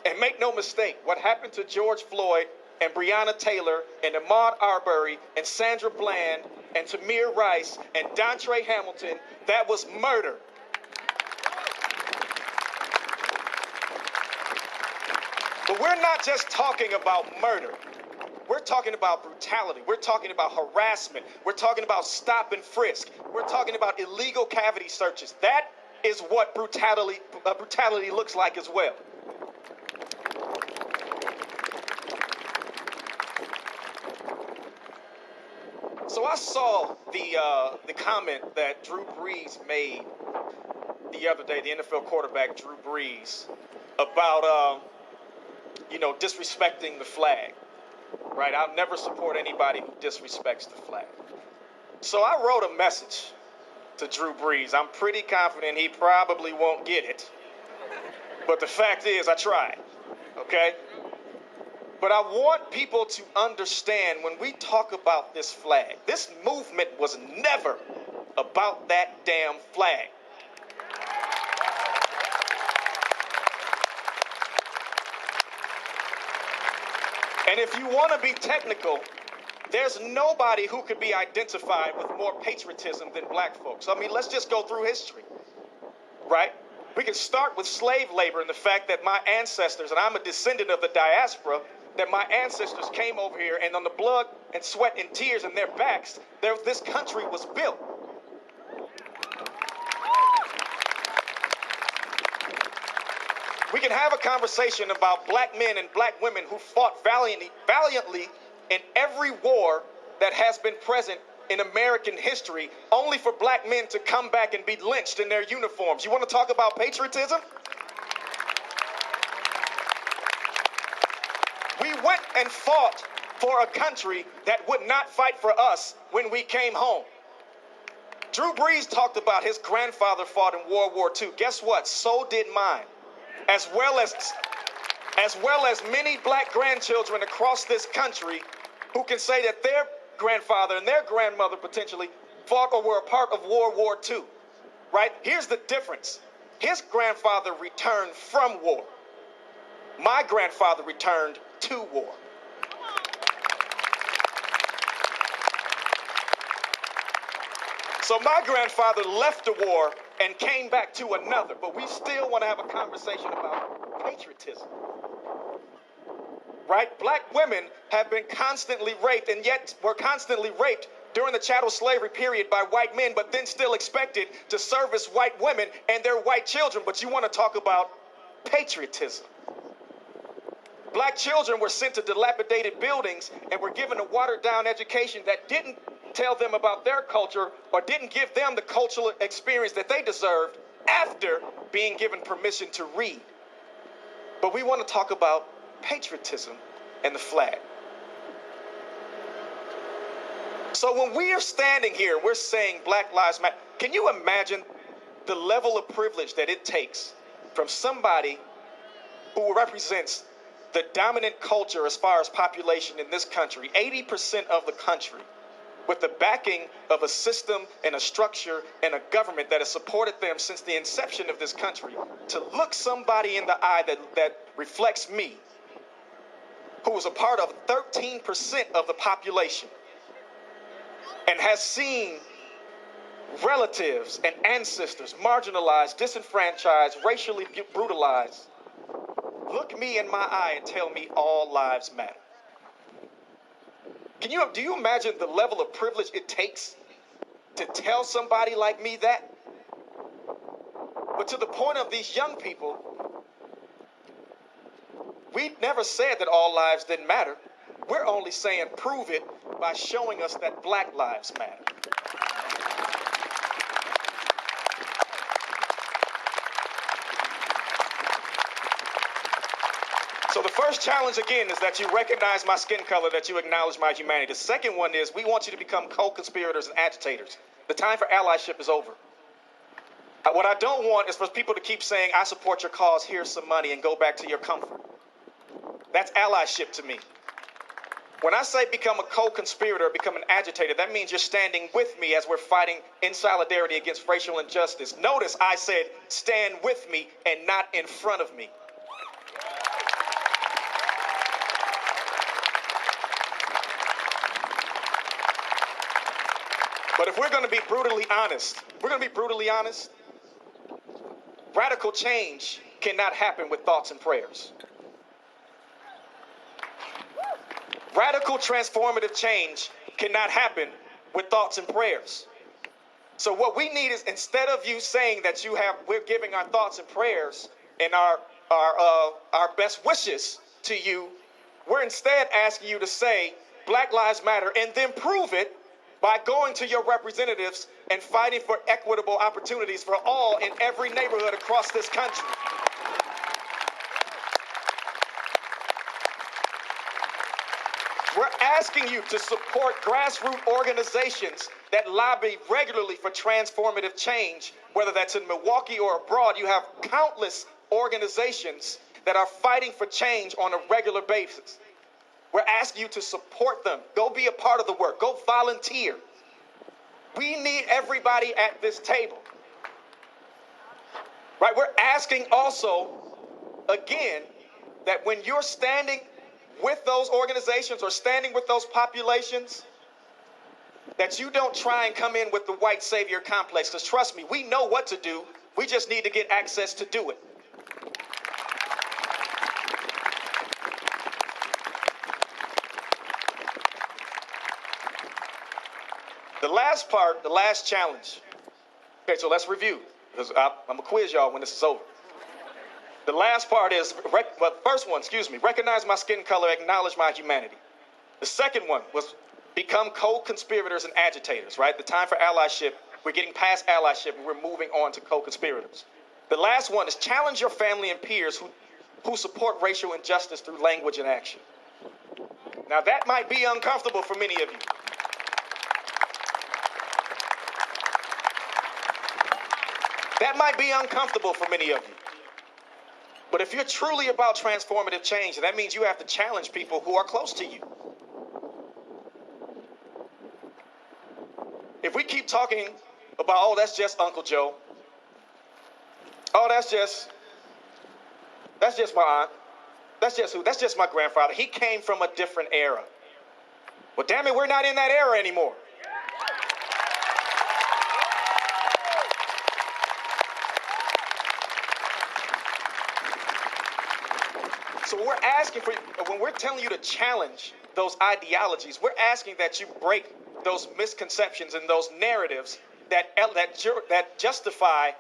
Speaker 6: And make no mistake, what happened to George Floyd and Breonna Taylor and Ahmaud Arbery and Sandra Bland and Tamir Rice and Dontre Hamilton, that was murder. But we're not just talking about murder. We're talking about brutality. We're talking about harassment. We're talking about stop and frisk. We're talking about illegal cavity searches. That is what brutality looks like as well. So I saw the comment that Drew Brees made the other day, the NFL quarterback Drew Brees, about disrespecting the flag. Right? I'll never support anybody who disrespects the flag. So I wrote a message to Drew Brees. I'm pretty confident he probably won't get it. But the fact is, I tried. Okay? But I want people to understand when we talk about this flag, this movement was never about that damn flag. And if you want to be technical, there's nobody who could be identified with more patriotism than black folks. I mean, let's just go through history, right? We can start with slave labor and the fact that my ancestors, and I'm a descendant of the diaspora, that my ancestors came over here and on the blood and sweat and tears in their backs, this country was built. We can have a conversation about black men and black women who fought valiantly in every war that has been present in American history, only for black men to come back and be lynched in their uniforms. You want to talk about patriotism? We went and fought for a country that would not fight for us when we came home. Drew Brees talked about his grandfather fought in World War II. Guess what? So did mine. As well as many black grandchildren across this country who can say that their grandfather and their grandmother potentially fought or were a part of World War II, right? Here's the difference. His grandfather returned from war. My grandfather returned to war. So my grandfather left the war and came back to another, but we still want to have a conversation about patriotism. Right? Black women have been constantly raped, and yet were constantly raped during the chattel slavery period by white men, but then still expected to service white women and their white children. But you want to talk about patriotism. Black children were sent to dilapidated buildings and were given a watered-down education that didn't tell them about their culture or didn't give them the cultural experience that they deserved after being given permission to read. But we want to talk about patriotism and the flag. So when we are standing here, we're saying Black Lives Matter. Can you imagine the level of privilege that it takes from somebody who represents the dominant culture as far as population in this country, 80% of the country, with the backing of a system and a structure and a government that has supported them since the inception of this country, to look somebody in the eye that reflects me, who was a part of 13% of the population and has seen relatives and ancestors marginalized, disenfranchised, racially brutalized, look me in my eye and tell me all lives matter. Do you imagine the level of privilege it takes to tell somebody like me that? But to the point of these young people, we never said that all lives didn't matter. We're only saying prove it by showing us that Black lives matter. So the first challenge, again, is that you recognize my skin color, that you acknowledge my humanity. The second one is we want you to become co-conspirators and agitators. The time for allyship is over. What I don't want is for people to keep saying, I support your cause, here's some money, and go back to your comfort. That's allyship to me. When I say become a co-conspirator, become an agitator, that means you're standing with me as we're fighting in solidarity against racial injustice. Notice I said stand with me and not in front of me. But if we're going to be brutally honest, radical change cannot happen with thoughts and prayers. Radical transformative change cannot happen with thoughts and prayers. So what we need is, instead of you saying that we're giving our thoughts and prayers and our best wishes to you, we're instead asking you to say Black Lives Matter and then prove it by going to your representatives and fighting for equitable opportunities for all in every neighborhood across this country. We're asking you to support grassroots organizations that lobby regularly for transformative change, whether that's in Milwaukee or abroad. You have countless organizations that are fighting for change on a regular basis. We're asking you to support them. Go be a part of the work. Go volunteer. We need everybody at this table. Right? We're asking also, again, that when you're standing with those organizations or standing with those populations, that you don't try and come in with the white savior complex. Because trust me, we know what to do. We just need to get access to do it. The last part, the last challenge. Okay, so let's review, because I'm going to quiz y'all when this is over. The last part is, first one, recognize my skin color, acknowledge my humanity. The second one was become co-conspirators and agitators, right? The time for allyship, we're getting past allyship and we're moving on to co-conspirators. The last one is challenge your family and peers who support racial injustice through language and action. Now that might be uncomfortable for many of you. That might be uncomfortable for many of you. But if you're truly about transformative change, that means you have to challenge people who are close to you. If we keep talking about, oh, that's just Uncle Joe. Oh, that's just my aunt. That's just my grandfather. He came from a different era. Well, damn it, we're not in that era anymore. So we're asking for, when we're telling you to challenge those ideologies, we're asking that you break those misconceptions and those narratives that justify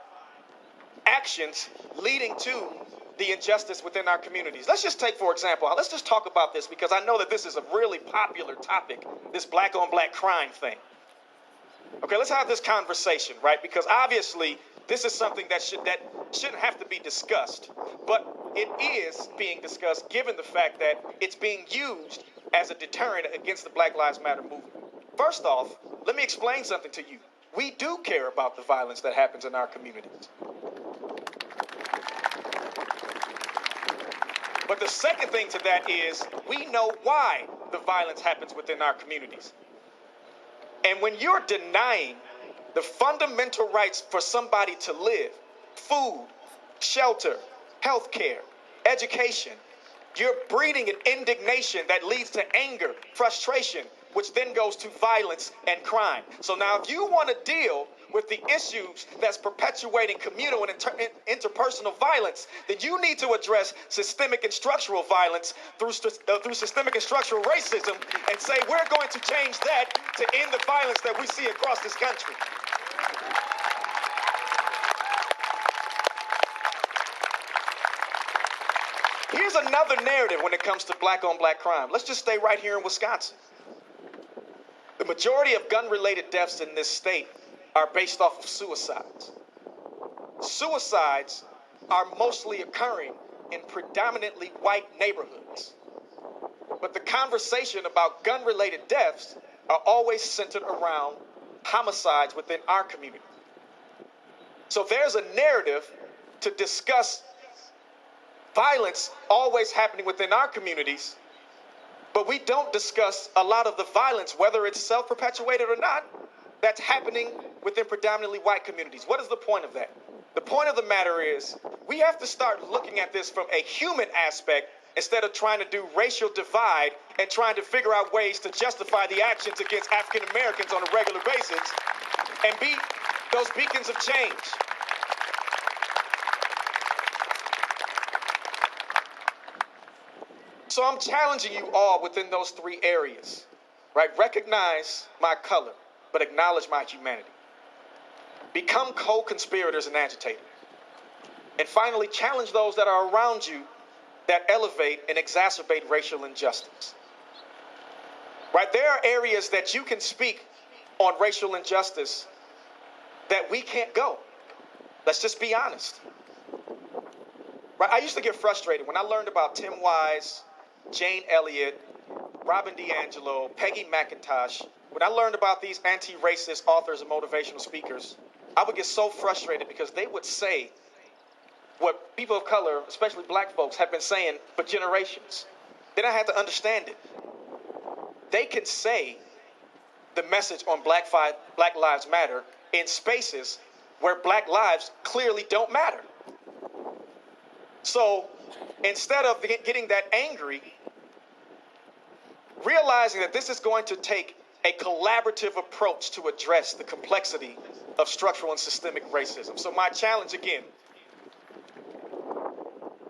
Speaker 6: actions leading to the injustice within our communities. Let's just take, for example, let's just talk about this because I know that this is a really popular topic, this black on black crime thing. Okay, let's have this conversation, right? Because obviously this is something that shouldn't have to be discussed, but it is being discussed given the fact that it's being used as a deterrent against the Black Lives Matter movement. First off, let me explain something to you. We do care about the violence that happens in our communities. But the second thing to that is we know why the violence happens within our communities. And when you're denying the fundamental rights for somebody to live, food, shelter, health care, education, you're breeding an indignation that leads to anger, frustration, which then goes to violence and crime. So now if you want to deal with the issues that's perpetuating communal and interpersonal violence, then you need to address systemic and structural violence through systemic and structural racism and say we're going to change that to end the violence that we see across this country. Here's another narrative when it comes to black on black crime. Let's just stay right here in Wisconsin. The majority of gun-related deaths in this state are based off of suicides. Suicides are mostly occurring in predominantly white neighborhoods. But the conversation about gun-related deaths are always centered around homicides within our community. So there's a narrative to discuss violence always happening within our communities, but we don't discuss a lot of the violence, whether it's self-perpetuated or not, that's happening within predominantly white communities. What is the point of that? The point of the matter is we have to start looking at this from a human aspect instead of trying to do racial divide and trying to figure out ways to justify the actions against African Americans on a regular basis and be those beacons of change. So I'm challenging you all within those three areas, right? Recognize my color, but acknowledge my humanity. Become co-conspirators and agitators. And finally, challenge those that are around you that elevate and exacerbate racial injustice. Right? There are areas that you can speak on racial injustice that we can't go. Let's just be honest. Right? I used to get frustrated when I learned about Tim Wise, Jane Elliott, Robyn DiAngelo, Peggy McIntosh. When I learned about these anti-racist authors and motivational speakers, I would get so frustrated because they would say what people of color, especially black folks, have been saying for generations. Then I had to understand it. They can say the message on Black Lives Matter in spaces where black lives clearly don't matter. So instead of getting that angry, realizing that this is going to take a collaborative approach to address the complexity of structural and systemic racism. So my challenge again,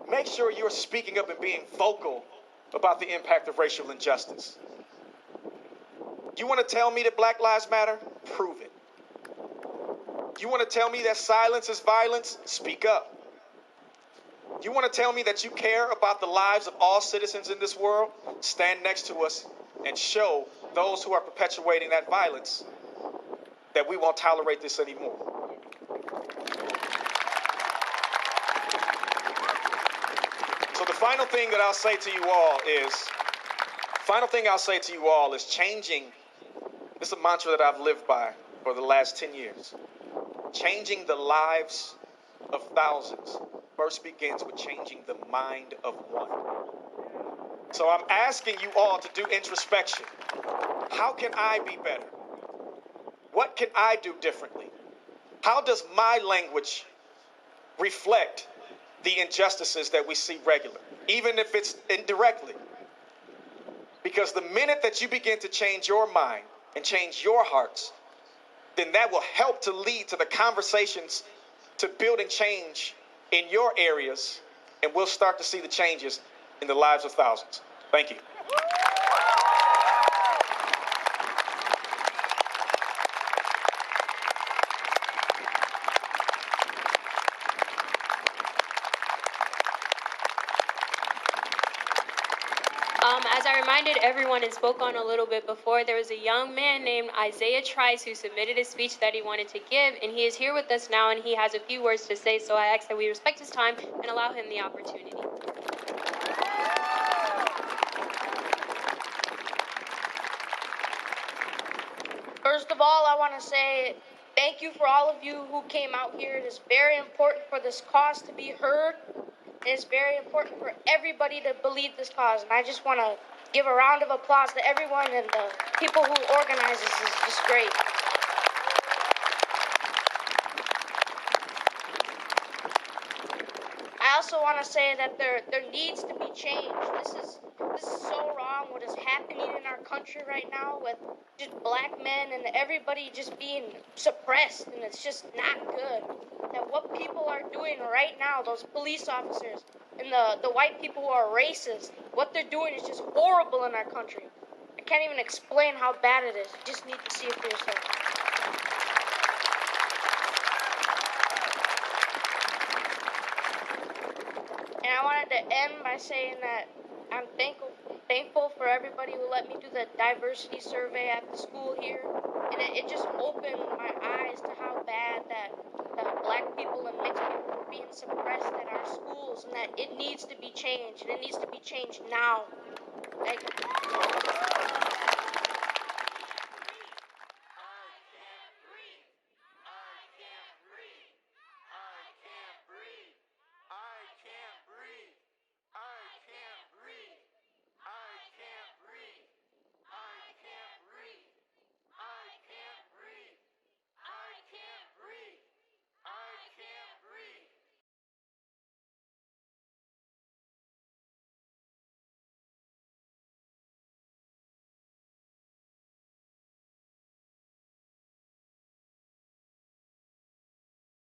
Speaker 6: make sure you're speaking up and being vocal about the impact of racial injustice. You want to tell me that Black Lives Matter? Prove it. You want to tell me that silence is violence? Speak up. You want to tell me that you care about the lives of all citizens in this world? Stand next to us and show those who are perpetuating that violence that we won't tolerate this anymore. So the final thing I'll say to you all is changing. This is a mantra that I've lived by for the last 10 years. Changing the lives of thousands first begins with changing the mind of one. So I'm asking you all to do introspection. How can I be better? What can I do differently? How does my language reflect the injustices that we see regularly, even if it's indirectly? Because the minute that you begin to change your mind and change your hearts, then that will help to lead to the conversations to building change in your areas, and we'll start to see the changes in the lives of thousands. Thank you.
Speaker 3: As I reminded everyone and spoke on a little bit before, there was a young man named Isaiah Trice who submitted a speech that he wanted to give, and he is here with us now, and he has a few words to say, so I ask that we respect his time and allow him the opportunity.
Speaker 7: First of all, I want to say thank you for all of you who came out here. It is very important for this cause to be heard. It is very important for everybody to believe this cause. And I just want to give a round of applause to everyone and the people who organize this. Is just great. I also want to say that there needs to be change. This is so wrong what is happening in our country right now with just black men and everybody just being suppressed, and it's just not good. That what people are doing right now, those police officers and the white people who are racist, what they're doing is just horrible in our country. I can't even explain how bad it is. You just need to see it for yourself. And I wanted to end by saying that I'm thankful for everybody who let me do the diversity survey at the school here. And it just opened my eyes to how bad that black people and mixed people were being suppressed at our schools, and that it needs to be changed, and it needs to be changed now.